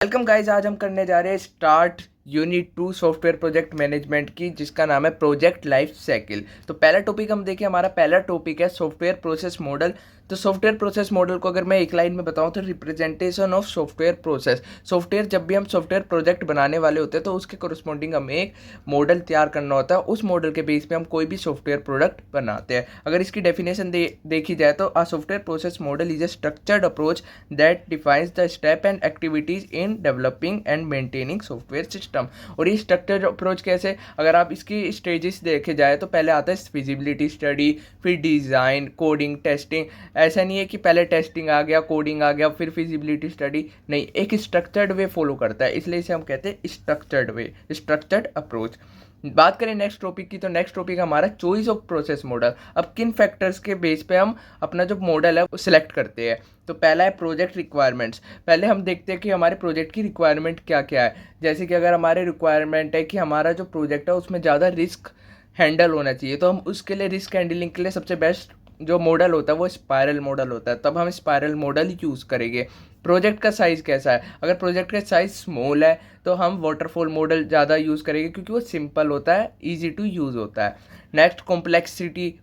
Welcome guys. आज हम करने जा रहे हैं start unit 2 software project management की, जिसका नाम है प्रोजेक्ट लाइफ साइकिल। तो पहला टॉपिक हम देखिए, हमारा पहला टॉपिक है सॉफ्टवेयर प्रोसेस मॉडल। तो सॉफ्टवेयर प्रोसेस मॉडल को अगर मैं एक लाइन में बताऊं तो representation of software process. Software, जब भी हम सॉफ्टवेयर प्रोजेक्ट बनाने वाले होते हैं तो उसके कोरस्पॉन्डिंग हमें एक मॉडल तैयार करना होता है। उस मॉडल के बेस पे हम कोई भी सॉफ्टवेयर प्रोडक्ट बनाते हैं। अगर इसकी डेफिनेशन देखी जाए तो a software process model is a structured approach that defines the step and activities in developing and maintaining software system. और ये स्ट्रक्चर्ड अप्रोच कैसे, अगर आप इसकी स्टेजेस देखे जाए तो पहले आता है फिजिबिलिटी स्टडी, फिर डिज़ाइन, कोडिंग, टेस्टिंग। ऐसा नहीं है कि पहले टेस्टिंग आ गया, कोडिंग आ गया, फिर फिजिबिलिटी स्टडी। नहीं, एक स्ट्रक्चर्ड वे फॉलो करता है, इसलिए इसे हम कहते हैं स्ट्रक्चर्ड वे, स्ट्रक्चर्ड अप्रोच। बात करें नेक्स्ट टॉपिक की, तो नेक्स्ट टॉपिक हमारा चॉइस ऑफ प्रोसेस मॉडल। अब किन फैक्टर्स के बेस पे हम अपना जो मॉडल है वो सिलेक्ट करते हैं। तो पहला है प्रोजेक्ट रिक्वायरमेंट्स। पहले हम देखते हैं कि हमारे प्रोजेक्ट की रिक्वायरमेंट क्या क्या है। जैसे कि अगर हमारे रिक्वायरमेंट है कि हमारा जो प्रोजेक्ट है उसमें ज़्यादा रिस्क हैंडल होना चाहिए, तो हम उसके लिए रिस्क हैंडलिंग के लिए सबसे बेस्ट जो मॉडल होता है वो स्पायरल मॉडल होता है, तब हम स्पायरल मॉडल यूज़ करेंगे। प्रोजेक्ट का साइज़ कैसा है, अगर प्रोजेक्ट का साइज़ स्मॉल है तो हम वाटरफॉल मॉडल ज़्यादा यूज़ करेंगे, क्योंकि वो सिंपल होता है, ईजी टू यूज़ होता है। नेक्स्ट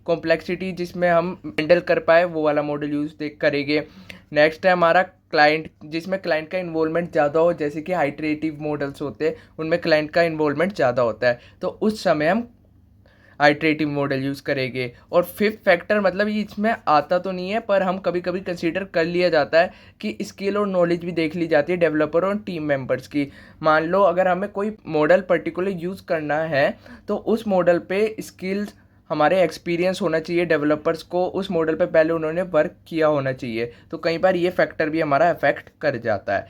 कॉम्प्लेक्सिटी जिसमें हम हैंडल कर पाए वो वाला मॉडल यूज़ करेंगे। नेक्स्ट है हमारा क्लाइंट, जिसमें क्लाइंट का इन्वॉल्वमेंट ज़्यादा हो, जैसे कि आइटरेटिव मॉडल्स होते हैं उनमें क्लाइंट का इन्वॉल्वमेंट ज़्यादा होता है, तो उस समय हम आइटरेटिव मॉडल यूज़ करेंगे। और फिफ्थ फैक्टर, मतलब ये इसमें आता तो नहीं है पर हम कभी कभी कंसीडर कर लिया जाता है कि स्किल और नॉलेज भी देख ली जाती है डेवलपर और टीम मेंबर्स की। मान लो अगर हमें कोई मॉडल पर्टिकुलर यूज़ करना है तो उस मॉडल पे स्किल्स, हमारे एक्सपीरियंस होना चाहिए डेवलपर्स को, उस मॉडल पे पहले उन्होंने वर्क किया होना चाहिए। तो कई बार ये फैक्टर भी हमारा अफेक्ट कर जाता है।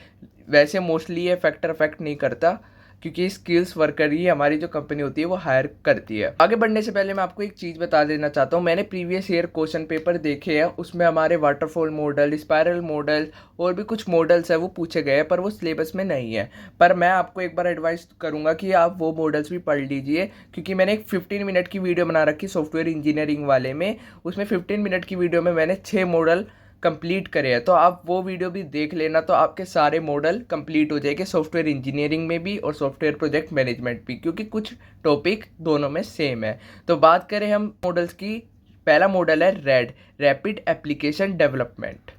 वैसे मोस्टली ये फैक्टर अफेक्ट नहीं करता, क्योंकि स्किल्स वर्कर ही हमारी जो कंपनी होती है वो हायर करती है। आगे बढ़ने से पहले मैं आपको एक चीज़ बता देना चाहता हूँ, मैंने प्रीवियस ईयर क्वेश्चन पेपर देखे हैं, उसमें हमारे वाटरफॉल मॉडल, स्पायरल मॉडल और भी कुछ मॉडल्स है वो पूछे गए हैं, पर वो सिलेबस में नहीं है। पर मैं आपको एक बार एडवाइस करूँगा कि आप वो मॉडल्स भी पढ़ लीजिए, क्योंकि मैंने एक 15 मिनट की वीडियो बना रखी सॉफ्टवेयर इंजीनियरिंग वाले में, उसमें 15 मिनट की वीडियो में मैंने 6 मॉडल कंप्लीट करे हैं। तो आप वो वीडियो भी देख लेना, तो आपके सारे मॉडल कंप्लीट हो जाएंगे सॉफ्टवेयर इंजीनियरिंग में भी और सॉफ्टवेयर प्रोजेक्ट मैनेजमेंट भी, क्योंकि कुछ टॉपिक दोनों में सेम है। तो बात करें हम मॉडल्स की, पहला मॉडल है रैपिड एप्लीकेशन डेवलपमेंट।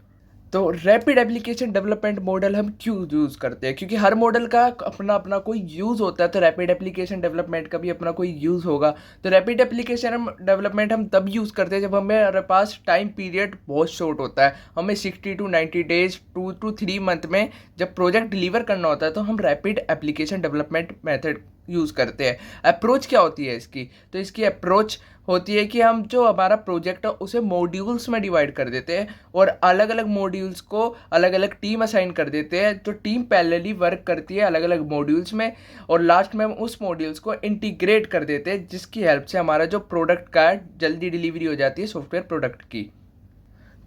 तो रैपिड एप्लीकेशन डेवलपमेंट मॉडल हम क्यों यूज़ करते हैं, क्योंकि हर मॉडल का अपना अपना कोई यूज़ होता है, तो रैपिड एप्लीकेशन डेवलपमेंट का भी अपना कोई यूज़ होगा। तो रैपिड एप्लीकेशन डेवलपमेंट हम तब यूज़ करते हैं जब हमारे पास टाइम पीरियड बहुत शॉर्ट होता है, हमें 60 to 90 डेज 2 to 3 मंथ में जब प्रोजेक्ट डिलीवर करना होता है, तो हम rapid application development method use करते हैं। अप्रोच क्या होती है इसकी, तो इसकी अप्रोच होती है कि हम जो हमारा प्रोजेक्ट है उसे मॉड्यूल्स में डिवाइड कर देते हैं और अलग अलग मॉड्यूल्स को अलग अलग टीम असाइन कर देते हैं, जो टीम पैरेलली वर्क करती है अलग अलग मॉड्यूल्स में, और लास्ट में हम उस मॉड्यूल्स को इंटीग्रेट कर देते हैं, जिसकी हेल्प से हमारा जो प्रोडक्ट का जल्दी डिलीवरी हो जाती है सॉफ्टवेयर प्रोडक्ट की।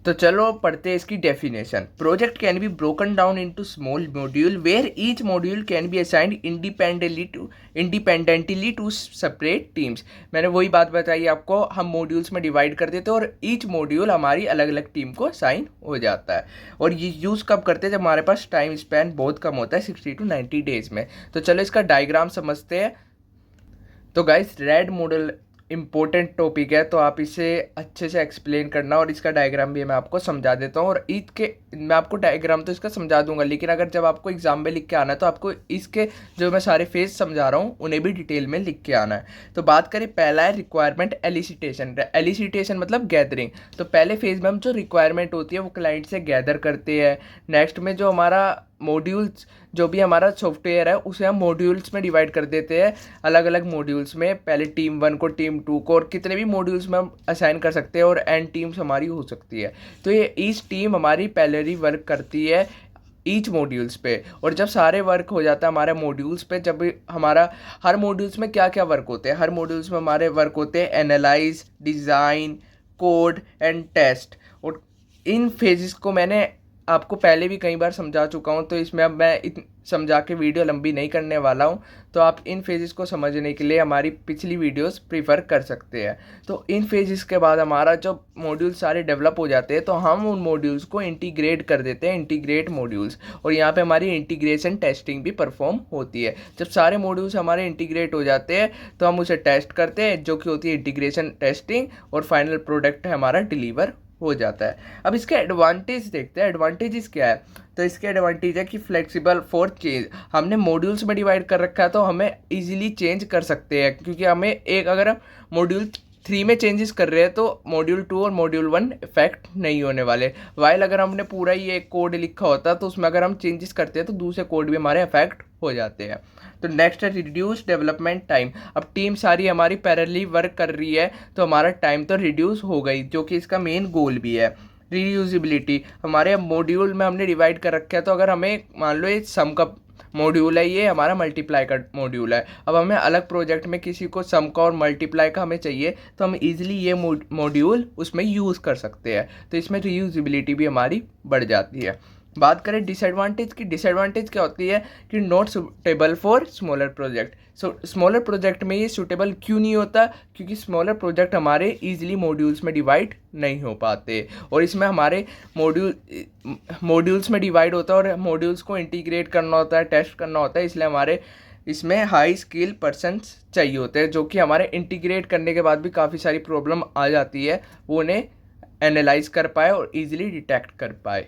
तो चलो पढ़ते हैं इसकी definition. Project can be broken down into small module where each module can be assigned independently to separate teams. मैंने वही बात बताई आपको, हम मॉड्यूल्स में डिवाइड कर देते हैं और ईच मॉड्यूल हमारी अलग अलग टीम को असाइन हो जाता है। और ये यूज़ कब करते हैं, जब हमारे पास टाइम स्पैन बहुत कम होता है, 60 to 90 डेज में। तो चलो इसका डायग्राम समझते हैं। तो guys, RAD model important topic है, तो आप इसे अच्छे से एक्सप्लेन करना, और इसका डायग्राम भी मैं आपको समझा देता हूँ। और ईद के मैं आपको डायग्राम तो इसका समझा दूंगा, लेकिन अगर जब आपको एग्जाम में लिख के आना है तो आपको इसके जो मैं सारे फेज समझा रहा हूँ उन्हें भी डिटेल में लिख के आना है। तो बात करें, पहला है रिक्वायरमेंट एलिसिटेशन। एलिसिटेशन मतलब गैदरिंग। तो पहले फेज में हम जो रिक्वायरमेंट होती है वो क्लाइंट से गैदर करते हैं। नेक्स्ट में जो हमारा मॉड्यूल्स, जो भी हमारा सॉफ्टवेयर है उसे हम मॉड्यूल्स में डिवाइड कर देते हैं, अलग अलग मॉड्यूल्स में, पहले टीम 1 को, टीम 2 को, और कितने भी मॉड्यूल्स में हम असाइन कर सकते हैं, और एंड टीम्स हमारी हो सकती है। तो ये ईच टीम हमारी पहले ही वर्क करती है ईच मॉड्यूल्स पे, और जब सारे वर्क हो जाता है हमारे मॉड्यूल्स पे, जब हमारा हर मॉड्यूल्स में क्या क्या वर्क होते हैं, हर मॉड्यूल्स में हमारे वर्क होते हैं analyse, design, code and test. और इन फेजेस को मैंने आपको पहले भी कई बार समझा चुका हूँ, तो इसमें अब मैं समझा के वीडियो लंबी नहीं करने वाला हूँ। तो आप इन फेजेस को समझने के लिए हमारी पिछली वीडियोस प्रीफर कर सकते हैं। तो इन फेजेस के बाद हमारा जो मॉड्यूल सारे डेवलप हो जाते हैं, तो हम उन मॉड्यूल्स को इंटीग्रेट कर देते हैं, इंटीग्रेट मॉड्यूल्स। और यहाँ पे हमारी इंटीग्रेशन टेस्टिंग भी परफॉर्म होती है। जब सारे मॉड्यूल्स हमारे इंटीग्रेट हो जाते हैं तो हम उसे टेस्ट करते हैं, जो कि होती है इंटीग्रेशन टेस्टिंग, और फाइनल प्रोडक्ट हमारा डिलीवर हो जाता है। अब इसके एडवांटेज देखते हैं, एडवांटेजेस क्या है। तो इसके एडवांटेज है कि फ्लेक्सिबल फॉर चेंज, हमने मॉड्यूल्स में डिवाइड कर रखा है तो हमें इजीली चेंज कर सकते हैं, क्योंकि हमें एक, अगर हम मॉड्यूल 3 में चेंजेस कर रहे हैं तो मॉड्यूल 2 और मॉड्यूल 1 इफेक्ट नहीं होने वाले। वाइल अगर हमने पूरा ही एक कोड लिखा होता तो उसमें अगर हम चेंजेस करते हैं तो दूसरे कोड भी हमारे इफेक्ट हो जाते हैं। तो नेक्स्ट है रिड्यूस डेवलपमेंट टाइम। अब टीम सारी हमारी पैरेलली वर्क कर रही है तो हमारा टाइम तो रिड्यूस हो गई, जो कि इसका मेन गोल भी है। रीयूजिबिलिटी, हमारे मॉड्यूल में हमने डिवाइड कर रखा है, तो अगर हमें मान लो ये सम का मॉड्यूल है, ये हमारा मल्टीप्लाई का मॉड्यूल है, अब हमें अलग प्रोजेक्ट में किसी को सम का और मल्टीप्लाई का हमें चाहिए, तो हम इजीली ये मॉड्यूल उसमें यूज़ कर सकते हैं। तो इसमें रीयूजिबिलिटी भी हमारी बढ़ जाती है। बात करें डिसएडवांटेज की, डिसएडवांटेज क्या होती है कि not suitable for smaller project. So smaller project में ये सूटेबल क्यों नहीं होता, क्योंकि स्मॉलर प्रोजेक्ट हमारे इजीली मॉड्यूल्स में डिवाइड नहीं हो पाते, और इसमें हमारे मॉड्यूल्स में डिवाइड होता है और मॉड्यूल्स को इंटीग्रेट करना होता है, टेस्ट करना होता है, इसलिए हमारे इसमें हाई स्किल पर्सन्स चाहिए होते हैं, जो कि हमारे इंटीग्रेट करने के बाद भी काफ़ी सारी प्रॉब्लम आ जाती है, वो उन्हें एनालाइज कर पाए और ईजिली डिटेक्ट कर पाए।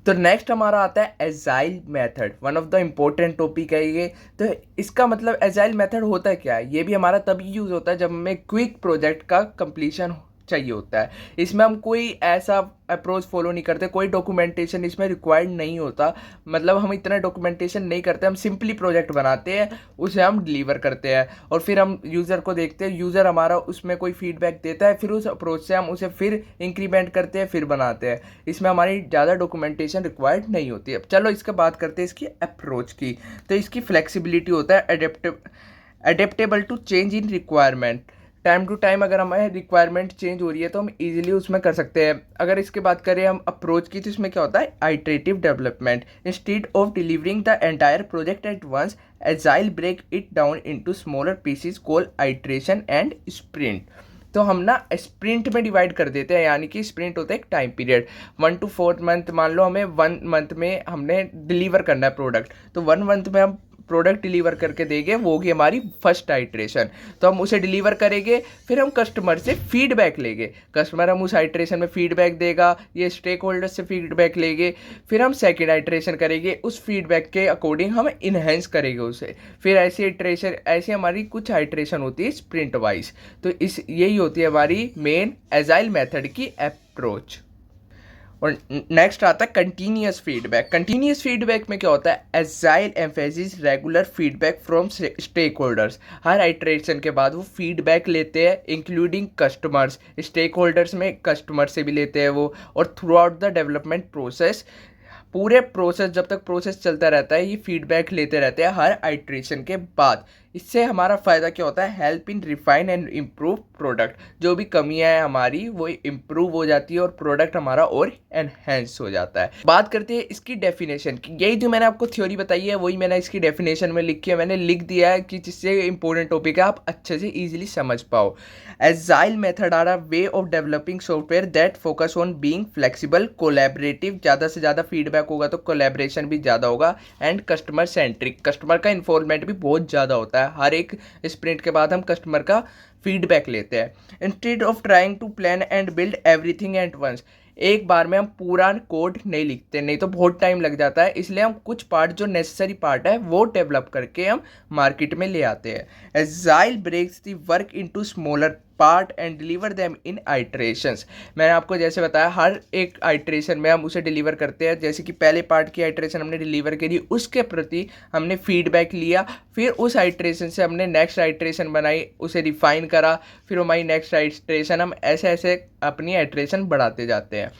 तो नेक्स्ट हमारा आता है agile method, one of the important topic है ये। तो इसका मतलब एजाइल मेथड होता है क्या है, ये भी हमारा तभी यूज़ होता है जब हमें क्विक प्रोजेक्ट का कंप्लीशन चाहिए होता है। इसमें हम कोई ऐसा अप्रोच फॉलो नहीं करते, कोई डॉक्यूमेंटेशन इसमें रिक्वायर्ड नहीं होता, मतलब हम इतना डॉक्यूमेंटेशन नहीं करते, हम सिंपली प्रोजेक्ट बनाते हैं, उसे हम डिलीवर करते हैं और फिर हम यूज़र को देखते हैं, यूज़र हमारा उसमें कोई फीडबैक देता है, फिर उस अप्रोच से हम उसे फिर इंक्रीमेंट करते हैं, फिर बनाते हैं। इसमें हमारी ज़्यादा डॉक्यूमेंटेशन रिक्वायर्ड नहीं होती। अब चलो इसका बात करते हैं इसकी अप्रोच की। तो इसकी फ्लेक्सिबिलिटी होता है adaptable to change in requirement. Time to time अगर हमारे रिक्वायरमेंट चेंज हो रही है तो हम इजीली उसमें कर सकते हैं। अगर इसके बात करें हम अप्रोच की, तो इसमें क्या होता है iterative development. Instead of delivering the entire project at once, agile break it down into smaller pieces called iteration and sprint. तो हम ना स्प्रिंट में डिवाइड कर देते हैं, यानी कि स्प्रिंट होता है एक टाइम पीरियड 1 to 4 मंथ। मान लो हमें 1 मंथ में हमने डिलीवर करना है प्रोडक्ट, तो 1 मंथ में हम प्रोडक्ट डिलीवर करके देंगे, वो होगी हमारी फर्स्ट आइट्रेशन। तो हम उसे डिलीवर करेंगे, फिर हम कस्टमर से फीडबैक लेंगे, कस्टमर हम उस आइट्रेशन में फीडबैक देगा, ये स्टेक होल्डर से फीडबैक लेंगे, फिर हम सेकेंड आइट्रेशन करेंगे, उस फीडबैक के अकॉर्डिंग हम इन्हेंस करेंगे उसे, फिर ऐसी आइट्रेशन, ऐसी हमारी कुछ आइट्रेशन होती है स्प्रिंट वाइज। तो यही होती है हमारी मेन एजाइल मेथड की अप्रोच। और नेक्स्ट आता है कंटिन्यूस फीडबैक। कंटिन्यूस फीडबैक में क्या होता है, agile emphasis regular feedback from stakeholders. हर आइट्रेशन के बाद वो फीडबैक लेते हैं, इंक्लूडिंग कस्टमर्स। स्टेक होल्डर्स में कस्टमर से भी लेते हैं वो, और throughout the development process, पूरे प्रोसेस जब तक प्रोसेस चलता रहता है ये फीडबैक लेते रहते हैं हर आइट्रेशन के बाद। इससे हमारा फ़ायदा क्या होता है, help in refine and improve product. जो भी कमियां हैं हमारी वो इम्प्रूव हो जाती है और प्रोडक्ट हमारा और एनहेंस हो जाता है। बात करते हैं इसकी डेफिनेशन की। यही जो मैंने आपको थ्योरी बताई है वही मैंने इसकी डेफिनेशन में लिखी है, मैंने लिख दिया है कि जिससे इंपॉर्टेंट टॉपिक है आप अच्छे से ईजिली समझ पाओ। Agile method are a way of developing software that focus on being flexible, collaborative, ज़्यादा से ज़्यादा फीडबैक होगा तो कोलैबोरेशन भी ज़्यादा होगा, एंड कस्टमर सेंट्रिक, कस्टमर का इन्वॉल्वमेंट भी बहुत ज़्यादा होता है। हर एक स्प्रिंट के बाद हम कस्टमर का फीडबैक लेते हैं। Instead of trying to plan and build everything at once, एक बार में हम पूरा कोड नहीं लिखते, नहीं तो बहुत टाइम लग जाता है, इसलिए हम कुछ पार्ट जो नेसेसरी पार्ट है वो डेवलप करके हम मार्केट में ले आते हैं। Agile breaks the work into smaller part and deliver them in iterations. मैंने आपको जैसे बताया हर एक आइट्रेशन में हम उसे डिलीवर करते हैं, जैसे कि पहले पार्ट की आइट्रेशन हमने डिलीवर करी, उसके प्रति हमने फीडबैक लिया, फिर उस आइट्रेशन से हमने नेक्स्ट आइट्रेशन बनाई, उसे रिफाइन करा, फिर हमारी नेक्स्ट आइट्रेशन, हम ऐसे ऐसे अपनी आइट्रेशन बढ़ाते जाते हैं।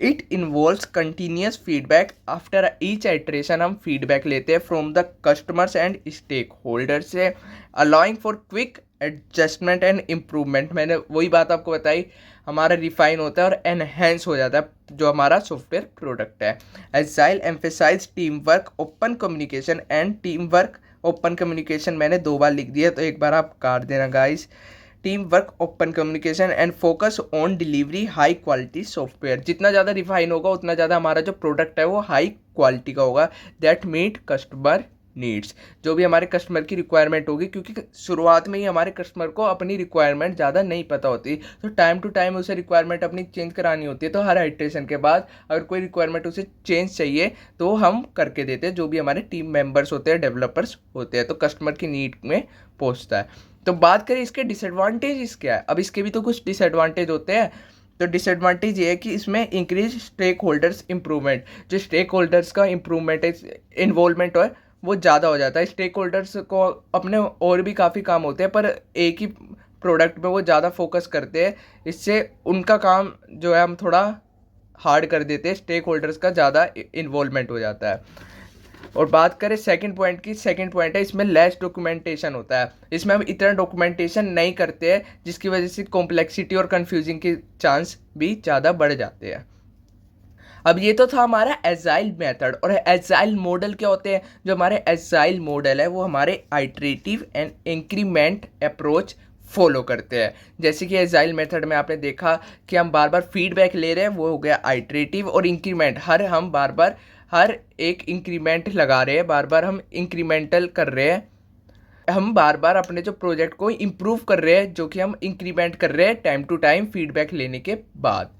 It involves continuous feedback, after each iteration हम फीडबैक लेते हैं from the customers and stakeholder से, allowing for quick adjustment and improvement. मैंने वही बात आपको बताई, हमारा रिफाइन होता है और एनहेंस हो जाता है जो हमारा सॉफ्टवेयर प्रोडक्ट है। Agile emphasize team work, open communication and team work. Open communication मैंने 2 बार लिख दिया तो एक बार आप काट देना guys. Team work, open communication and focus on delivery high quality software. जितना ज़्यादा रिफाइन होगा उतना ज़्यादा हमारा जो प्रोडक्ट है वो हाई क्वालिटी का होगा, दैट मीट कस्टमर नीड्स। जो भी हमारे कस्टमर की रिक्वायरमेंट होगी, क्योंकि शुरुआत में ही हमारे कस्टमर को अपनी रिक्वायरमेंट ज़्यादा नहीं पता होती, तो टाइम टू टाइम उसे रिक्वायरमेंट अपनी चेंज करानी होती है। तो हर इटरेशन के बाद अगर कोई रिक्वायरमेंट उसे चेंज चाहिए तो हम करके देते हैं, जो भी हमारे टीम मेंबर्स होते हैं, डेवलपर्स होते हैं, तो कस्टमर की नीड में पहुँचता है। तो बात करें इसके डिसएडवांटेज क्या है। अब इसके भी तो कुछ डिसएडवांटेज होते हैं। तो डिसएडवांटेज ये है कि इसमें इंक्रीज स्टेक होल्डर्स इंप्रूवमेंट। जो स्टेक होल्डर्स का इंप्रूवमेंट है, इन्वॉल्वमेंट है, वो ज़्यादा हो जाता है। स्टेक होल्डर्स को अपने और भी काफ़ी काम होते हैं, पर एक ही प्रोडक्ट में वो ज़्यादा फोकस करते हैं। इससे उनका काम जो है हम थोड़ा हार्ड कर देते हैं, स्टेक होल्डर्स का ज़्यादा इन्वॉल्वमेंट हो जाता है। और बात करें सेकंड पॉइंट की, सेकंड पॉइंट है इसमें लेस डॉक्यूमेंटेशन होता है। इसमें हम इतना डॉक्यूमेंटेशन नहीं करते हैं, जिसकी वजह से कॉम्प्लेक्सिटी और कंफ्यूजिंग के चांस भी ज़्यादा बढ़ जाते हैं। अब ये तो था हमारा एजाइल मेथड। और एजाइल मॉडल क्या होते हैं। जो हमारे एजाइल मॉडल है वो हमारे iterative and increment approach follow करते हैं। जैसे कि एजाइल मेथड में आपने देखा कि हम बार बार फीडबैक ले रहे हैं, वो हो गया आइटरेटिव। और इंक्रीमेंट, हम बार बार हर एक इंक्रीमेंट लगा रहे हैं, बार बार हम इंक्रीमेंटल कर रहे हैं, हम बार बार अपने जो प्रोजेक्ट को इम्प्रूव कर रहे हैं, जो कि हम इंक्रीमेंट कर रहे हैं टाइम टू टाइम फीडबैक लेने के बाद।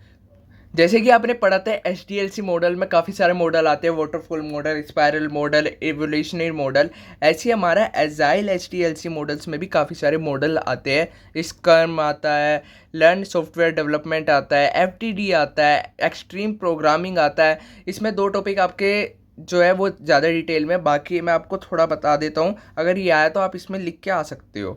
जैसे कि आपने पढ़ा था HDLC मॉडल में काफ़ी सारे मॉडल आते हैं, waterfall model, spiral model, evolutionary model. ऐसे ही हमारा एजाइल HDLC मॉडल्स में भी काफ़ी सारे मॉडल आते हैं। स्क्रम आता है, लर्न सॉफ्टवेयर डेवलपमेंट आता है, FTD आता है, एक्सट्रीम प्रोग्रामिंग आता है। इसमें 2 टॉपिक आपके जो है वो ज़्यादा डिटेल में, बाकी मैं आपको थोड़ा बता देता हूँ। अगर ये आया तो आप इसमें लिख के आ सकते हो।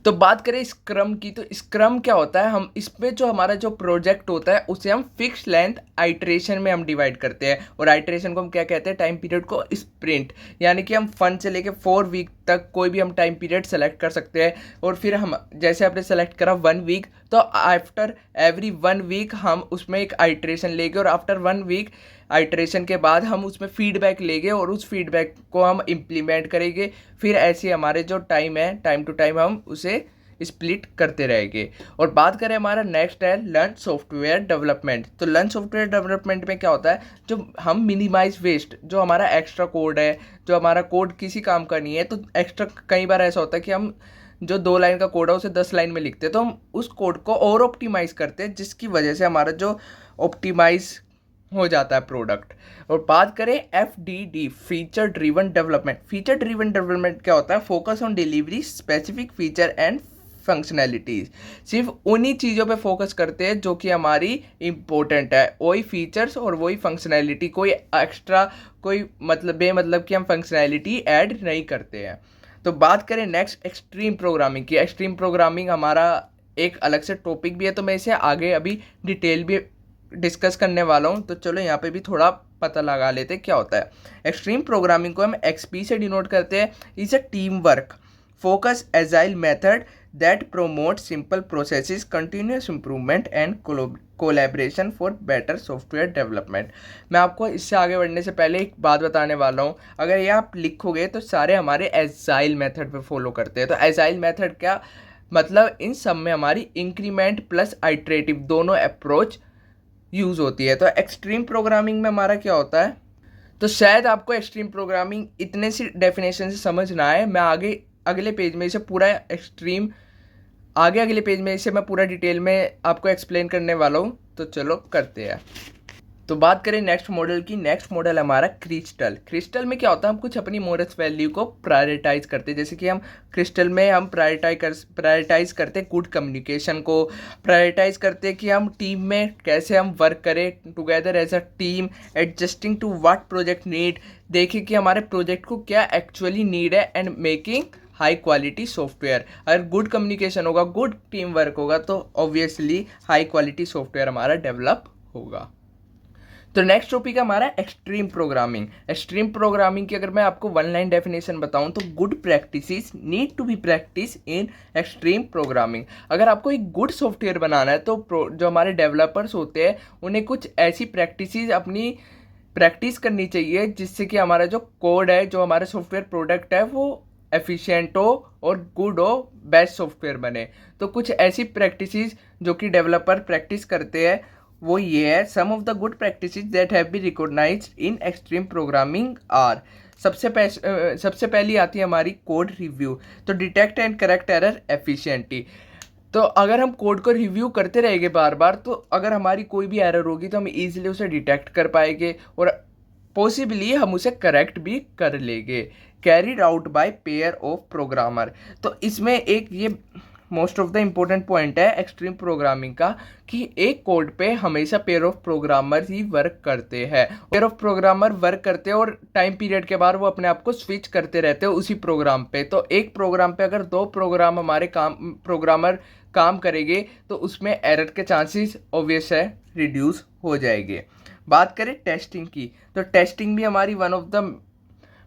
तो बात करें स्क्रम की, तो स्क्रम क्या होता है। हम इसमें जो हमारा जो प्रोजेक्ट होता है उसे हम फिक्स लेंथ आइटरेशन में हम डिवाइड करते हैं। और आइटरेशन को हम क्या कहते हैं, टाइम पीरियड को स्प्रिंट। यानी कि हम 1 से लेके 4 वीक तक कोई भी हम टाइम पीरियड सेलेक्ट कर सकते हैं। और फिर हम जैसे आपने सेलेक्ट करा 1 वीक, तो आफ्टर एवरी 1 वीक हम उसमें एक आइटरेशन लेंगे। और आफ्टर 1 वीक आइटरेशन के बाद हम उसमें फीडबैक लेंगे और उस फीडबैक को हम इम्प्लीमेंट करेंगे। फिर ऐसे हमारे जो टाइम है, टाइम टू टाइम हम उसे स्प्लिट करते रहेंगे। और बात करें हमारा नेक्स्ट है लर्न सॉफ्टवेयर डेवलपमेंट। तो लर्न सॉफ्टवेयर डेवलपमेंट में क्या होता है, जो हम मिनिमाइज वेस्ट, जो हमारा एक्स्ट्रा कोड है, जो हमारा कोड किसी काम का नहीं है, तो एक्स्ट्रा कई बार ऐसा होता है कि हम जो 2 लाइन का कोड है उसे 10 लाइन में लिखते हैं, तो हम उस कोड को और ऑप्टिमाइज करते हैं, जिसकी वजह से हमारा जो ऑप्टिमाइज हो जाता है प्रोडक्ट। और बात करें FDD, feature driven development. Feature driven development क्या होता है, focus on delivery specific feature and functionalities. सिर्फ उन्हीं चीज़ों पे फोकस करते हैं जो कि हमारी इंपॉर्टेंट है, वही फीचर्स और वही फंक्शनैलिटी, कोई एक्स्ट्रा कोई मतलब बेमतलब की हम फंक्शनैलिटी ऐड नहीं करते हैं। तो बात करें नेक्स्ट एक्सट्रीम प्रोग्रामिंग की। एक्सट्रीम प्रोग्रामिंग हमारा एक अलग से टॉपिक भी है, तो मैं इसे आगे अभी डिटेल भी डिस्कस करने वाला हूँ। तो चलो यहाँ पे भी थोड़ा पता लगा लेते क्या होता है। एक्सट्रीम प्रोग्रामिंग को हम XP से डिनोट करते हैं। Is a team work focus agile method that promote simple processes, continuous improvement and collaboration for better software development. मैं आपको इससे आगे बढ़ने से पहले एक बात बताने वाला हूँ। अगर ये आप लिखोगे तो सारे हमारे एजाइल मेथड पे फॉलो करते हैं। तो एजाइल मेथड क्या मतलब, इन सब में हमारी इंक्रीमेंट प्लस आइटरेटिव दोनों अप्रोच यूज़ होती है। तो एक्सट्रीम प्रोग्रामिंग में हमारा क्या होता है, तो शायद आपको एक्सट्रीम प्रोग्रामिंग इतने सी डेफिनेशन से समझ ना आए। मैं आगे अगले पेज में इसे पूरा अगले पेज में इसे मैं पूरा डिटेल में आपको एक्सप्लेन करने वाला हूँ। तो चलो करते हैं। तो बात करें नेक्स्ट मॉडल की। नेक्स्ट मॉडल हमारा क्रिस्टल। क्रिस्टल में क्या होता है, हम कुछ अपनी मोरस वैल्यू को प्रायोरिटाइज करते हैं। जैसे कि हम क्रिस्टल में हम प्रायोरिटाइज करते हैं गुड कम्युनिकेशन को, प्रायोरिटाइज करते हैं कि हम टीम में कैसे हम वर्क करें together as a team, adjusting to what project need. देखिए कि हमारे प्रोजेक्ट को क्या एक्चुअली नीड है, and making high quality software. अगर गुड कम्युनिकेशन होगा, गुड टीम वर्क होगा, तो ऑब्वियसली हाई क्वालिटी सॉफ्टवेयर हमारा डेवलप होगा। तो नेक्स्ट टॉपिक है हमारा एक्सट्रीम प्रोग्रामिंग। एक्सट्रीम प्रोग्रामिंग की अगर मैं आपको वन लाइन डेफिनेशन बताऊं तो good practices need to be practice in extreme programming. अगर आपको एक गुड सॉफ्टवेयर बनाना है तो जो हमारे डेवलपर्स होते हैं उन्हें कुछ ऐसी प्रैक्टिसेस अपनी प्रैक्टिस करनी चाहिए जिससे कि हमारा जो कोड है, जो हमारा सॉफ्टवेयर प्रोडक्ट है, वो एफिशिएंट हो और गुड हो, बेस्ट सॉफ्टवेयर बने। तो कुछ ऐसी प्रैक्टिसेस जो कि डेवलपर प्रैक्टिस करते हैं वो ये है, some of the good practices that have been recognised in extreme programming are. सबसे पहली आती है हमारी कोड रिव्यू। तो detect and correct error efficiently. तो अगर हम कोड को रिव्यू करते रहेंगे बार बार, तो अगर हमारी कोई भी एरर होगी तो हम इजीली उसे डिटेक्ट कर पाएंगे और पॉसिबली हम उसे करेक्ट भी कर लेंगे। Carried out by pair of programmer. तो इसमें एक ये most of the important point है एक्सट्रीम प्रोग्रामिंग का कि एक कोड पे हमेशा pair of programmer he work करते हैं। पेयर ऑफ प्रोग्रामर वर्क करते हैं और टाइम पीरियड के बाद वो अपने आप को स्विच करते रहते हैं उसी प्रोग्राम पे। तो एक प्रोग्राम पे अगर दो प्रोग्रामर काम करेंगे तो उसमें एरर के चांसेस ऑब्वियस है रिड्यूस हो जाएंगे। बात करें टेस्टिंग की, तो टेस्टिंग भी हमारी one of the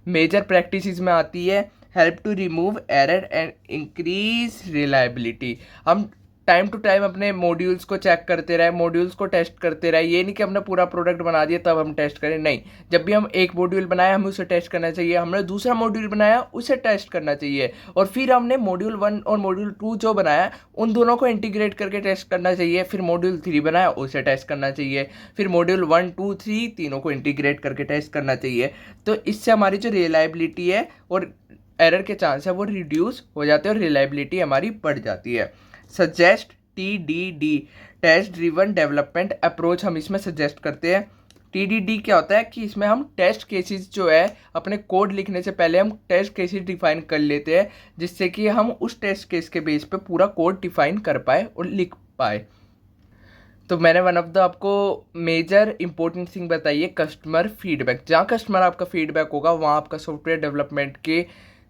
major practices में आती है। Help to remove error and increase reliability. हम टाइम टू टाइम अपने मॉड्यूल्स को चेक करते रहे, मॉड्यूल्स को टेस्ट करते रहे। ये नहीं कि हमने पूरा प्रोडक्ट बना दिया तब हम टेस्ट करें, नहीं। जब भी हम एक मॉड्यूल बनाया हमें उसे टेस्ट करना चाहिए, हमने दूसरा मॉड्यूल बनाया उसे टेस्ट करना चाहिए, और फिर हमने मॉड्यूल 1 और मॉड्यूल 2 जो बनाया उन दोनों को इंटीग्रेट करके टेस्ट करना चाहिए। फिर मॉड्यूल 3 बनाया उसे टेस्ट करना चाहिए, फिर मॉड्यूल 1, 2, 3 तीनों को इंटीग्रेट करके टेस्ट करना चाहिए। तो इससे हमारी जो रिलायबिलिटी है और एरर के चांस है वो रिड्यूस हो जाते हैं और रिलायबिलिटी हमारी बढ़ जाती है। Suggest TDD, test driven development approach, हम इसमें सजेस्ट करते हैं। TDD क्या होता है कि इसमें हम टेस्ट केसेस जो है अपने कोड लिखने से पहले हम टेस्ट केसेस डिफाइन कर लेते हैं, जिससे कि हम उस टेस्ट केस के बेस पे पूरा कोड डिफाइन कर पाए और लिख पाए। तो मैंने वन ऑफ द आपको मेजर इंपॉर्टेंट थिंग बताई है कस्टमर फीडबैक। जहाँ कस्टमर आपका फीडबैक होगा वहाँ आपका सॉफ्टवेयर डेवलपमेंट के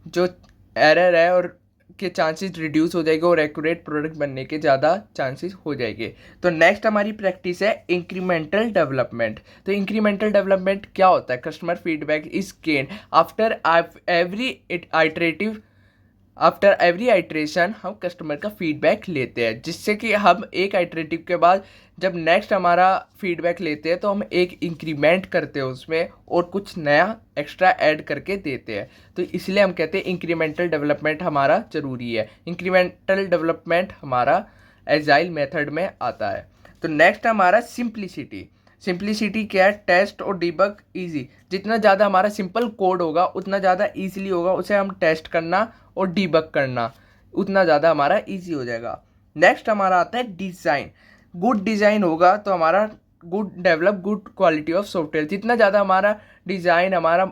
जो एरर है और के चांसेस रिड्यूस हो जाएंगे और एक्यूरेट प्रोडक्ट बनने के ज़्यादा चांसेस हो जाएंगे। तो नेक्स्ट हमारी प्रैक्टिस है इंक्रीमेंटल डेवलपमेंट। तो इंक्रीमेंटल डेवलपमेंट क्या होता है? Customer feedback is gain after every iteration हम कस्टमर का फीडबैक लेते हैं, जिससे कि हम एक आइट्रेटिव के बाद जब नेक्स्ट हमारा फीडबैक लेते हैं तो हम एक इंक्रीमेंट करते हैं उसमें और कुछ नया एक्स्ट्रा ऐड करके देते हैं। तो इसलिए हम कहते हैं इंक्रीमेंटल डेवलपमेंट हमारा ज़रूरी है। इंक्रीमेंटल डेवलपमेंट हमारा एजाइल मेथड में आता है। तो नेक्स्ट हमारा सिंप्लिसिटी। सिंप्लिसिटी क्या है? टेस्ट और डिबग इजी। जितना ज़्यादा हमारा सिंपल कोड होगा उतना ज़्यादा ईजिली होगा उसे हम टेस्ट करना और डिबग करना, उतना ज़्यादा हमारा इजी हो जाएगा। नेक्स्ट हमारा आता है डिज़ाइन। गुड डिज़ाइन होगा तो हमारा गुड क्वालिटी ऑफ सॉफ्टवेयर। जितना ज़्यादा हमारा डिज़ाइन हमारा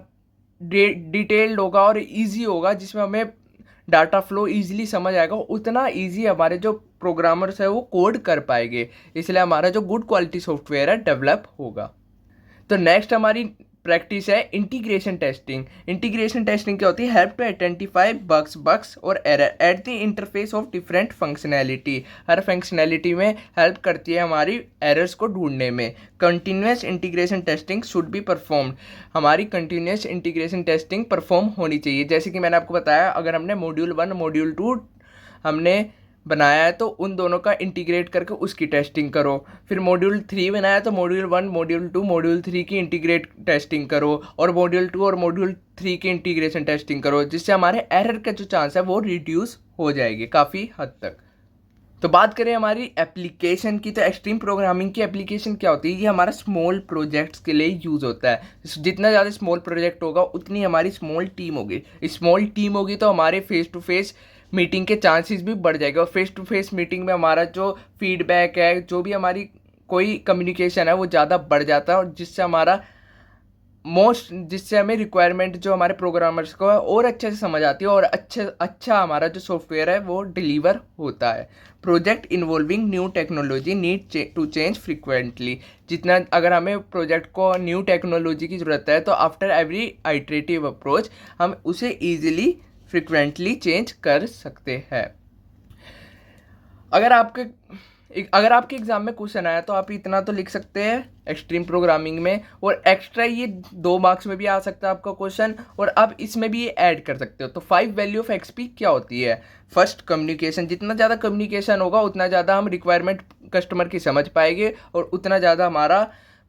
डिटेल्ड होगा और इजी होगा, जिसमें हमें डाटा फ्लो इजीली समझ आएगा, उतना इजी हमारे जो प्रोग्रामर्स है वो कोड कर पाएंगे। इसलिए हमारा जो गुड क्वालिटी सॉफ्टवेयर है डेवलप होगा। तो नेक्स्ट हमारी प्रैक्टिस है इंटीग्रेशन टेस्टिंग। इंटीग्रेशन टेस्टिंग क्या होती है? हेल्प टू आइडेंटिफाई बग्स और error at the interface of different functionality. Her functionality में हेल्प करती है हमारी एरर्स को ढूंढने में। Continuous integration testing should be performed. हमारी कंटिन्यूस इंटीग्रेशन टेस्टिंग परफॉर्म होनी चाहिए। जैसे कि मैंने आपको बताया, अगर हमने मॉड्यूल 1 मॉड्यूल 2 हमने बनाया है तो उन दोनों का इंटीग्रेट करके उसकी टेस्टिंग करो। फिर मॉड्यूल 3 बनाया तो मॉड्यूल 1 मॉड्यूल 2 मॉड्यूल 3 की इंटीग्रेट टेस्टिंग करो और मॉड्यूल 2 और मॉड्यूल 3 की इंटीग्रेशन टेस्टिंग करो, जिससे हमारे एरर का जो चांस है वो रिड्यूस हो जाएगी काफ़ी हद तक। तो बात करें हमारी एप्लीकेशन की, तो एक्सट्रीम प्रोग्रामिंग की एप्लीकेशन क्या होती है? ये हमारा स्मॉल प्रोजेक्ट्स के लिए यूज़ होता है। जितना ज़्यादा स्मॉल प्रोजेक्ट होगा उतनी हमारी स्मॉल टीम होगी। स्मॉल टीम होगी तो हमारे फेस टू फेस मीटिंग के चांसेस भी बढ़ जाएगा और फेस टू फेस मीटिंग में हमारा जो फीडबैक है, जो भी हमारी कोई कम्युनिकेशन है वो ज़्यादा बढ़ जाता है और जिससे हमें रिक्वायरमेंट जो हमारे प्रोग्रामर्स को है और अच्छे से समझ आती है और अच्छा हमारा जो सॉफ्टवेयर है वो डिलीवर होता है। Project involving new technology need to change frequently. जितना अगर हमें प्रोजेक्ट को न्यू टेक्नोलॉजी की ज़रूरत है तो आफ्टर एवरी आइट्रेटिव अप्रोच हम उसे ईजिली फ्रिक्वेंटली चेंज कर सकते हैं। अगर आपके अगर आपके एग्जाम में क्वेश्चन आया तो आप इतना तो लिख सकते हैं एक्सट्रीम प्रोग्रामिंग में, और एक्स्ट्रा ये 2 मार्क्स में भी आ सकता है आपका क्वेश्चन, और आप इसमें भी ये ऐड कर सकते हो। तो 5 वैल्यू ऑफ एक्सपी क्या होती है? First, communication. जितना ज़्यादा कम्युनिकेशन होगा उतना ज़्यादा हम रिक्वायरमेंट कस्टमर की समझ पाएंगे, और उतना ज़्यादा हमारा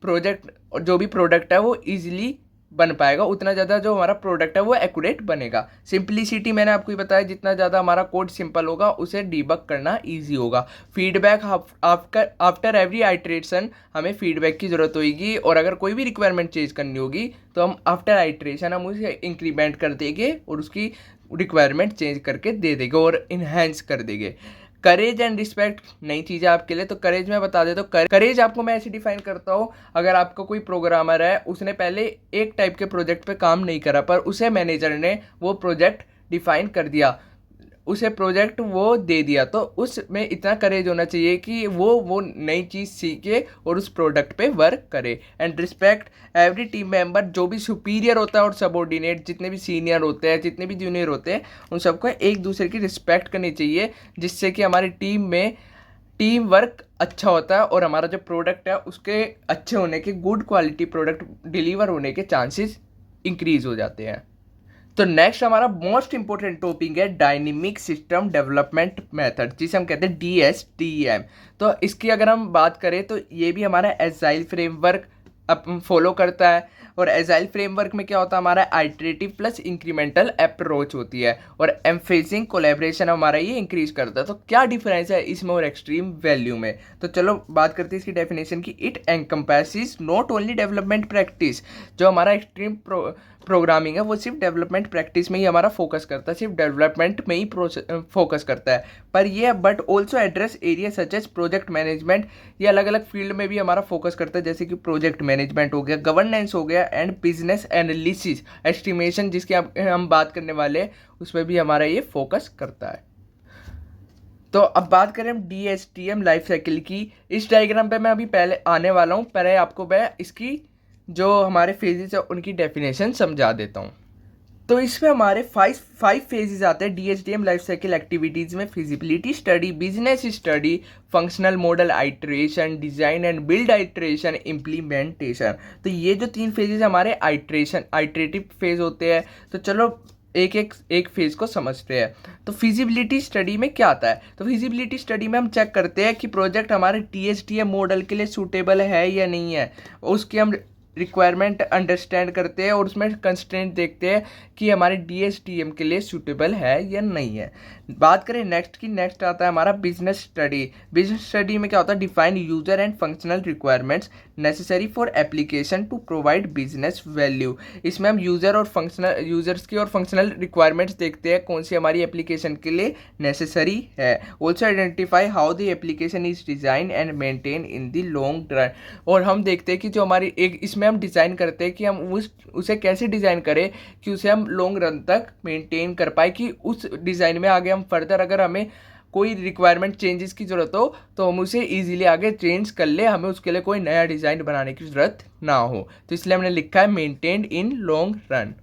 प्रोजेक्ट और जो भी प्रोडक्ट है वो ईजिली बन पाएगा, उतना ज़्यादा जो हमारा प्रोडक्ट है वो एक्यूरेट बनेगा। सिंप्लिसिटी मैंने आपको ही बताया, जितना ज़्यादा हमारा कोड सिंपल होगा उसे डीबग करना इजी होगा। फीडबैक, आफ्टर एवरी आइट्रेशन हमें फीडबैक की ज़रूरत होगी, और अगर कोई भी रिक्वायरमेंट चेंज करनी होगी तो हम आफ्टर आइट्रेशन हम उसे इंक्रीमेंट कर देंगे और उसकी रिक्वायरमेंट चेंज करके दे देंगे और इन्हेंस कर देंगे। करेज एंड रिस्पेक्ट नई चीज़ है आपके लिए। तो करेज मैं बता देता हूँ। करेज आपको मैं ऐसे डिफाइन करता हूँ, अगर आपका कोई प्रोग्रामर है, उसने पहले एक टाइप के प्रोजेक्ट पे काम नहीं करा, पर उसे मैनेजर ने वो प्रोजेक्ट डिफाइन कर दिया, उसे प्रोजेक्ट वो दे दिया, तो उसमें इतना करेज होना चाहिए कि वो नई चीज़ सीखे और उस प्रोडक्ट पे वर्क करे। And respect every team member, जो भी सुपीरियर होता है और सबऑर्डिनेट, जितने भी सीनियर होते हैं, जितने भी जूनियर होते हैं, उन सबको एक दूसरे की रिस्पेक्ट करनी चाहिए, जिससे कि हमारी टीम में टीम वर्क अच्छा होता है और हमारा जो प्रोडक्ट है उसके अच्छे होने के, गुड क्वालिटी प्रोडक्ट डिलीवर होने के चांसेस इंक्रीज हो जाते हैं। तो नेक्स्ट हमारा मोस्ट इंपॉर्टेंट टॉपिक है डायनेमिक सिस्टम डेवलपमेंट मेथड, जिसे हम कहते हैं DSTM। तो इसकी अगर हम बात करें तो ये भी हमारा एजाइल फ्रेमवर्क फॉलो करता है, और एजाइल फ्रेमवर्क में क्या होता है, हमारा आइटरेटिव प्लस इंक्रीमेंटल अप्रोच होती है, और एम्फेसिंग कोलैबोरेशन हमारा ये इंक्रीज करता है। तो क्या डिफरेंस है इसमें और एक्सट्रीम वैल्यू में? तो चलो बात करते हैं इसकी डेफिनेशन की। It encompasses not only development practice, जो हमारा एक्सट्रीम प्रोग्रामिंग है वो सिर्फ डेवलपमेंट प्रैक्टिस में ही हमारा फोकस करता है, सिर्फ डेवलपमेंट में ही फोकस करता है, पर ये but also address area such as project management, ये अलग अलग फील्ड में भी हमारा फोकस करता है, जैसे कि प्रोजेक्ट मैनेजमेंट हो गया, गवर्नेंस हो गया, एंड बिजनेस एनालिसिस एस्टिमेशन, जिसकी हम बात करने वाले हैं, उसमें भी हमारा ये फोकस करता है। तो अब बात करें हम DSTM लाइफ साइकिल की। इस डायग्राम पे मैं अभी पहले आने वाला हूँ, पहले आपको मैं इसकी जो हमारे फेजेस है उनकी डेफिनेशन समझा देता हूँ। तो इसमें हमारे फाइव फेजेस आते हैं DSTM लाइफ साइकिल एक्टिविटीज़ में। Feasibility study, business study, functional model iteration, design and build iteration, implementation. तो ये जो 3 फेजेस हमारे आइट्रेटिव फेज होते हैं। तो चलो एक फेज को समझते हैं। तो फिजिबिलिटी स्टडी में क्या आता है? तो फिजिबिलिटी स्टडी में हम चेक करते हैं कि प्रोजेक्ट हमारे DSTM मॉडल के लिए सूटेबल है या नहीं है, उसकी हम रिक्वायरमेंट अंडरस्टैंड करते हैं और उसमें कंस्ट्रेंट देखते हैं कि हमारे DSTM के लिए सूटेबल है या नहीं है। बात करें नेक्स्ट की, नेक्स्ट आता है हमारा बिजनेस स्टडी। बिजनेस स्टडी में क्या होता है, define user and functional requirements necessary for application to provide business value. इसमें हम यूजर्स की और फंक्शनल रिक्वायरमेंट्स देखते हैं, कौन सी हमारी एप्लीकेशन के लिए नेसेसरी है। Also identify how the application is design and maintain in the long run. और हम देखते हैं कि जो हमारी इसमें हम डिज़ाइन करते हैं कि हम उसे कैसे डिज़ाइन करें कि उसे हम लॉन्ग रन तक मेंटेन कर पाए, कि उस डिज़ाइन में आगे हम फर्दर अगर हमें कोई रिक्वायरमेंट चेंजेस की ज़रूरत हो तो हम उसे इजीली आगे चेंज कर ले, हमें उसके लिए कोई नया डिज़ाइन बनाने की ज़रूरत ना हो। तो इसलिए हमने लिखा है मेंटेन्ड इन लॉन्ग रन।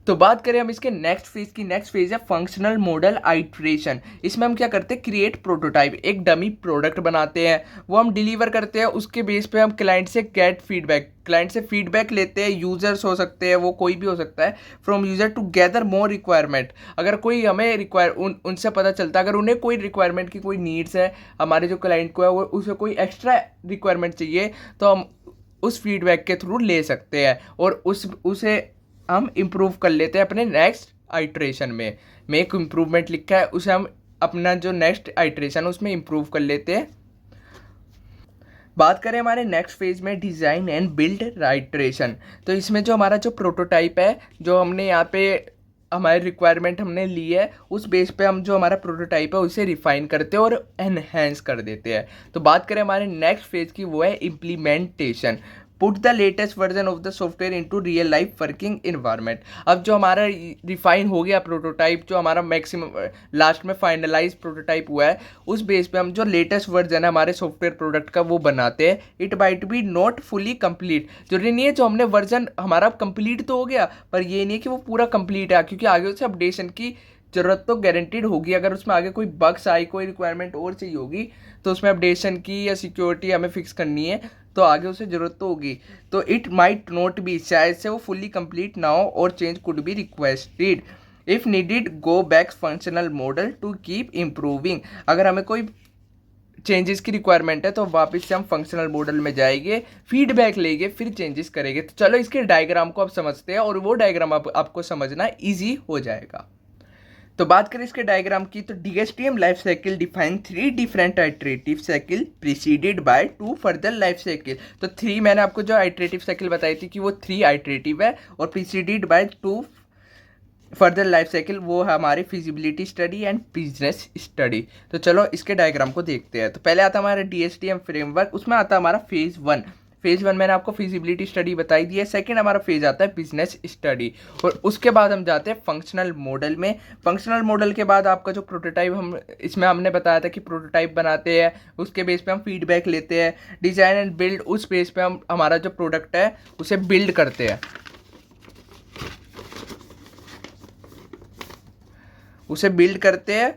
तो बात करें हम इसके नेक्स्ट फेज की। नेक्स्ट फेज है फंक्शनल मॉडल आइट्रेशन। इसमें हम क्या करते हैं, क्रिएट प्रोटोटाइप, एक डमी प्रोडक्ट बनाते हैं, वो हम डिलीवर करते हैं, उसके बेस पे हम क्लाइंट से गेट फीडबैक, क्लाइंट से फीडबैक लेते हैं, यूजर्स हो सकते हैं, वो कोई भी हो सकता है, from user to gather more requirement. अगर कोई हमें उनसे पता चलता है अगर उन्हें कोई रिक्वायरमेंट की कोई नीड्स है, हमारे जो क्लाइंट को है वो उसे कोई एक्स्ट्रा रिक्वायरमेंट चाहिए, तो हम उस फीडबैक के थ्रू ले सकते हैं और उसे हम इम्प्रूव कर लेते हैं अपने नेक्स्ट आइट्रेशन में। मेक इम्प्रूवमेंट लिखा है, उसे हम अपना जो नेक्स्ट आइट्रेशन उसमें इम्प्रूव कर लेते हैं। बात करें हमारे नेक्स्ट फेज में डिज़ाइन एंड बिल्ड आइट्रेशन। तो इसमें जो हमारा जो प्रोटोटाइप है, जो हमने यहाँ पे हमारी रिक्वायरमेंट हमने ली है, उस बेस पे हम जो हमारा प्रोटोटाइप है उसे रिफाइन करते हैं और एनहेंस कर देते हैं। तो बात करें हमारे नेक्स्ट फेज की, वो है implementation. Put the latest version of the software into real life working environment. अब जो हमारा रिफाइन हो गया प्रोटोटाइप, जो हमारा मैक्सिमम लास्ट में फाइनलाइज प्रोटोटाइप हुआ है, उस बेस पे हम जो लेटेस्ट वर्जन है हमारे सॉफ्टवेयर प्रोडक्ट का वो बनाते हैं। It might be not fully complete, जरूरी नहीं है जो हमने वर्जन हमारा कंप्लीट तो हो गया, पर ये नहीं है कि वो पूरा कंप्लीट है, क्योंकि आगे उसे अपडेशन की ज़रूरत तो गारंटीड होगी। अगर उसमें आगे कोई बग्स आई, कोई रिक्वायरमेंट और चाहिए होगी तो उसमें अपडेशन की या सिक्योरिटी हमें फिक्स करनी है तो आगे उसे ज़रूरत तो होगी। तो इट माइट नॉट बी, शायद से वो फुल्ली कंप्लीट ना हो और change could be requested. If needed go back functional model to keep improving. अगर हमें कोई चेंजेस की रिक्वायरमेंट है तो वापस से हम फंक्शनल मॉडल में जाएंगे, फीडबैक लेंगे, फिर चेंजेस करेंगे। तो चलो इसके डायग्राम को आप समझते हैं और वो डायग्राम आपको समझना ईजी हो जाएगा। तो बात करें इसके डायग्राम की, तो DSTM life cycle define 3 different iterative cycle preceded by 2 further life cycle. तो 3 मैंने आपको जो आइटरेटिव साइकिल बताई थी कि वो 3 आइटरेटिव है और preceded by 2 further life cycle, वो है हमारी feasibility study and business study. तो चलो इसके डायग्राम को देखते हैं। तो पहले आता हमारा DSTM फ्रेमवर्क, उसमें आता है हमारा फेज़ 1। फेज़ 1 मैंने आपको फिजिबिलिटी स्टडी बताई दी है। सेकंड हमारा फेज आता है बिजनेस स्टडी और उसके बाद हम जाते हैं फंक्शनल मॉडल में। फंक्शनल मॉडल के बाद आपका जो प्रोटोटाइप, हम इसमें हमने बताया था कि प्रोटोटाइप बनाते हैं, उसके बेस पे हम फीडबैक लेते हैं, डिज़ाइन एंड बिल्ड, उस बेस पे हम हमारा जो प्रोडक्ट है उसे बिल्ड करते हैं, उसे बिल्ड करते हैं,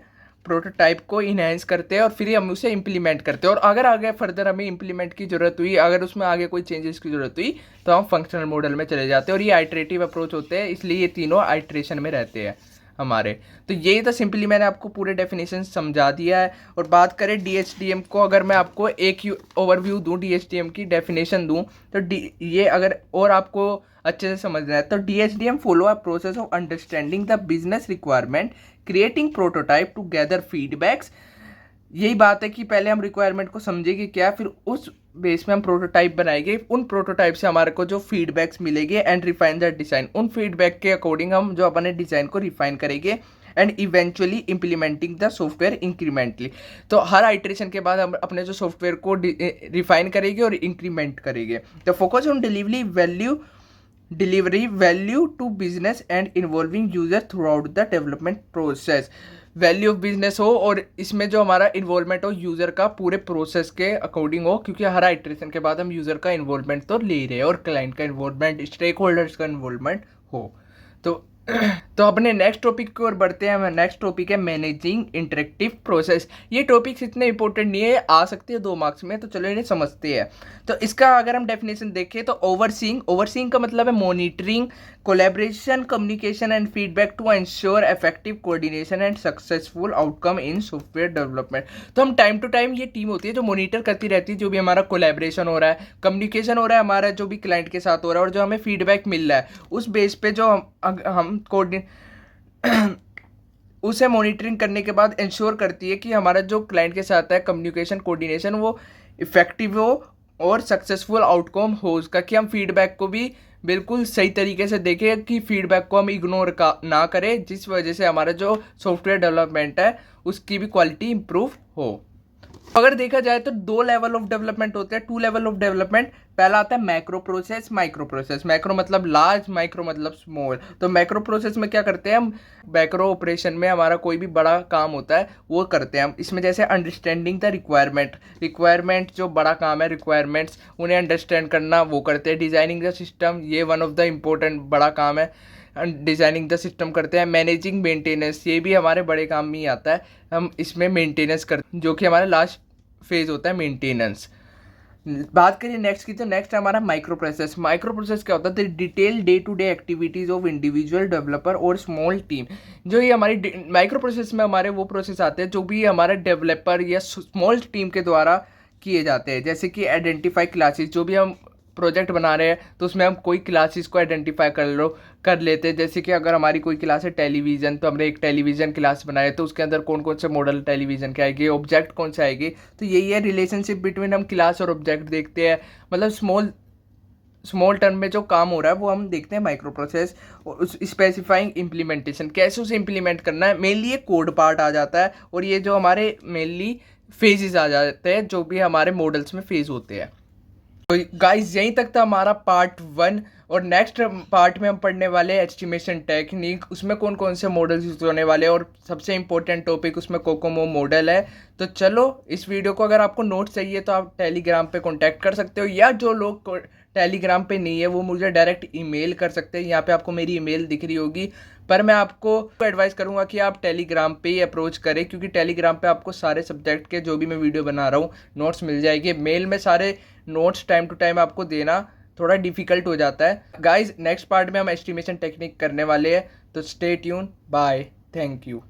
प्रोटोटाइप को इन्हेंस करते हैं और फिर हम उसे इम्प्लीमेंट करते हैं। और अगर आगे फर्दर हमें इम्प्लीमेंट की ज़रूरत हुई, अगर उसमें आगे कोई चेंजेस की ज़रूरत हुई तो हम फंक्शनल मॉडल में चले जाते हैं। और ये आइटरेटिव अप्रोच होते हैं, इसलिए ये तीनों आइटरेशन में रहते हैं हमारे। तो यही तो सिंपली मैंने आपको पूरे डेफिनेशन समझा दिया है। और बात करें DSTM को, अगर मैं आपको एक ओवरव्यू दूं, DSTM की डेफिनेशन दूं, तो ये अगर और आपको अच्छे से समझना है तो DSTM follow a process of understanding the business requirement, creating prototype to gather feedbacks. यही बात है कि पहले हम रिक्वायरमेंट को समझेंगे क्या, फिर उस बेस में हम प्रोटोटाइप बनाएंगे, उन प्रोटोटाइप से हमारे को जो फीडबैक्स मिलेंगे एंड रिफाइन द डिज़ाइन, उन फीडबैक के अकॉर्डिंग हम जो अपने डिज़ाइन को रिफाइन करेंगे and eventually implementing the software incrementally. तो हर आइटरेशन के बाद हम अपने जो सॉफ्टवेयर को रिफाइन करेंगे और इंक्रीमेंट करेंगे। तो focus on delivery value to business and involving user throughout the development process. Value of business हो और इसमें जो हमारा इन्वॉल्वमेंट हो यूज़र का पूरे प्रोसेस के अकॉर्डिंग हो, क्योंकि हर आइटरेशन के बाद हम यूज़र का इन्वॉल्वमेंट तो ले रहे हैं और क्लाइंट का इन्वॉल्वमेंट, स्टेक होल्डर्स का इन्वॉल्वमेंट हो। तो तो अपने नेक्स्ट टॉपिक की ओर बढ़ते हैं। नेक्स्ट टॉपिक है मैनेजिंग इंटरेक्टिव प्रोसेस। ये टॉपिक्स इतने इंपॉर्टेंट नहीं है, आ सकते हैं 2 मार्क्स में, तो चलो इन्हें समझते हैं। तो इसका अगर हम डेफिनेशन देखें तो ओवरसीइंग का मतलब है monitoring, collaboration, communication and feedback to ensure effective coordination and successful outcome in software development. तो हम टाइम टू टाइम, ये टीम होती है जो मॉनिटर करती रहती है जो भी हमारा कोलैबोरेशन हो रहा है, कम्युनिकेशन हो रहा है हमारा जो भी क्लाइंट के साथ हो रहा है और जो हमें फीडबैक मिल रहा है, उस बेस पे जो हम उसे मॉनिटरिंग करने के बाद इंश्योर करती है कि हमारा जो क्लाइंट के साथ है कम्युनिकेशन, कोऑर्डिनेशन, वो इफेक्टिव हो और सक्सेसफुल आउटकम हो उसका, कि हम फीडबैक को भी बिल्कुल सही तरीके से देखें, कि फीडबैक को हम इग्नोर ना करें, जिस वजह से हमारा जो सॉफ्टवेयर डेवलपमेंट है उसकी भी क्वालिटी इंप्रूव हो। अगर देखा जाए तो 2 लेवल ऑफ डेवलपमेंट होते हैं, 2 लेवल ऑफ डेवलपमेंट। पहला आता है macro process, micro process. Macro मतलब लार्ज, माइक्रो मतलब स्मॉल। तो मैक्रो प्रोसेस में क्या करते हैं हम, मैक्रो ऑपरेशन में हमारा कोई भी बड़ा काम होता है वो करते हैं हम। इसमें जैसे अंडरस्टैंडिंग द रिक्वायरमेंट जो बड़ा काम है, रिक्वायरमेंट्स उन्हें अंडरस्टैंड करना, वो करते हैं। डिज़ाइनिंग द सिस्टम, ये वन ऑफ द इम्पोर्टेंट बड़ा काम है, डिज़ाइनिंग द सिस्टम करते हैं। मैनेजिंग मेंटेनेंस, ये भी हमारे बड़े काम में ही आता है, हम इसमें मेंटेनेंस करते हैं, जो कि हमारा लास्ट फेज होता है मेंटेनेंस। बात करें नेक्स्ट की, तो नेक्स्ट है हमारा माइक्रो प्रोसेस। माइक्रो प्रोसेस क्या होता है, तो detail day to day activities of individual developer और स्मॉल टीम। जो ये हमारी माइक्रो प्रोसेस में हमारे वो प्रोसेस आते हैं जो भी हमारे डेवलपर या स्मॉल टीम के द्वारा किए जाते हैं। जैसे कि आइडेंटिफाई क्लासेस, जो भी हम प्रोजेक्ट बना रहे हैं तो उसमें हम कोई क्लासेस को आइडेंटिफाई कर लेते हैं। जैसे कि अगर हमारी कोई क्लास है टेलीविज़न, तो हमने एक टेलीविज़न क्लास बनाए, तो उसके अंदर कौन कौन से मॉडल टेलीविज़न के आएंगे, ऑब्जेक्ट कौन से आएंगे। तो यही है रिलेशनशिप बिटवीन हम क्लास और ऑब्जेक्ट देखते हैं। मतलब स्मॉल टर्म में जो काम हो रहा है वो हम देखते हैं माइक्रो प्रोसेस। और उस स्पेसिफाइंग इम्प्लीमेंटेशन, कैसे उसे इम्प्लीमेंट करना है, मेनली ये कोड पार्ट आ जाता है। और ये जो हमारे मेनली फेजेस आ जाते हैं जो भी हमारे मॉडल्स में फेज होते हैं। तो गाइस यहीं तक था हमारा पार्ट 1। और नेक्स्ट पार्ट में हम पढ़ने वाले हैं एस्टिमेशन टेक्निक, उसमें कौन कौन से मॉडल्स यूज होने वाले हैं, और सबसे इंपॉर्टेंट टॉपिक उसमें कोकोमो मॉडल है। तो चलो इस वीडियो को अगर आपको नोट्स चाहिए तो आप टेलीग्राम पे कांटेक्ट कर सकते हो, या जो लोग टेलीग्राम पे नहीं है वो मुझे डायरेक्ट ईमेल कर सकते हैं। यहाँ पे आपको मेरी ईमेल दिख रही होगी, पर मैं आपको एडवाइस करूंगा कि आप टेलीग्राम पे ही अप्रोच करें, क्योंकि टेलीग्राम पे आपको सारे सब्जेक्ट के जो भी मैं वीडियो बना रहा हूँ नोट्स मिल जाएंगे। मेल में सारे नोट्स टाइम टू टाइम आपको देना थोड़ा डिफिकल्ट हो जाता है। गाइज नेक्स्ट पार्ट में हम एस्टिमेशन टेक्निक करने वाले हैं, तो stay tune, bye, thank you.